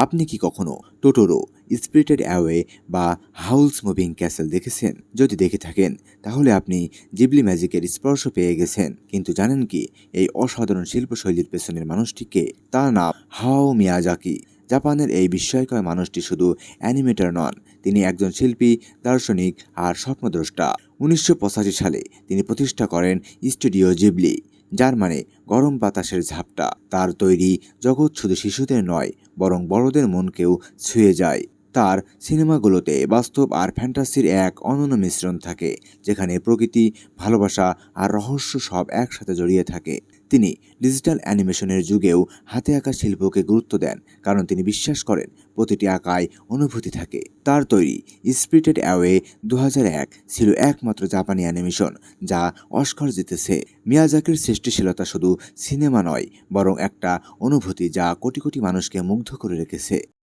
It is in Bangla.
আপনি কি কখনো টোটোরো, স্পিরিটেড অ্যাওয়ে বা হাউলস মুভিং ক্যাসেল দেখেছেন? যদি দেখে থাকেন তাহলে আপনি জিবলি ম্যাজিকের স্পর্শ পেয়ে গেছেন। কিন্তু জানেন কি এই অসাধারণ শিল্পশৈলীর পেছনের মানুষটি কে? তার নাম হায়াও মিয়াজাকি। জাপানের এই বিস্ময়কর মানুষটি শুধু অ্যানিমেটর নন, তিনি একজন শিল্পী, দার্শনিক আর স্বপ্নদ্রষ্টা। 1985 সালে তিনি প্রতিষ্ঠা করেন স্টুডিও জিবলি, যার মানে গরম বাতাসের ঝাপটা। তার তৈরি জগৎ শুধু শিশুদের নয়, বরং বড়দের মনকেও ছুঁয়ে যায়। তার সিনেমাগুলোতে বাস্তব আর ফ্যান্টাসির এক অনন্য মিশ্রণ থাকে, যেখানে প্রকৃতি, ভালোবাসা আর রহস্য সব একসাথে জড়িয়ে থাকে। তিনি ডিজিটাল অ্যানিমেশনের যুগেও হাতে আঁকা শিল্পকে গুরুত্ব দেন, কারণ তিনি বিশ্বাস করেন প্রতিটি আঁকায় অনুভূতি থাকে। তার তৈরি স্পিরিটেড অ্যাওয়ে 2001 ছিল একমাত্র জাপানি অ্যানিমেশন যা অস্কার জিতেছে। মিয়াজাকির সৃষ্টিশীলতা শুধু সিনেমা নয়, বরং একটা অনুভূতি যা কোটি কোটি মানুষকে মুগ্ধ করে রেখেছে।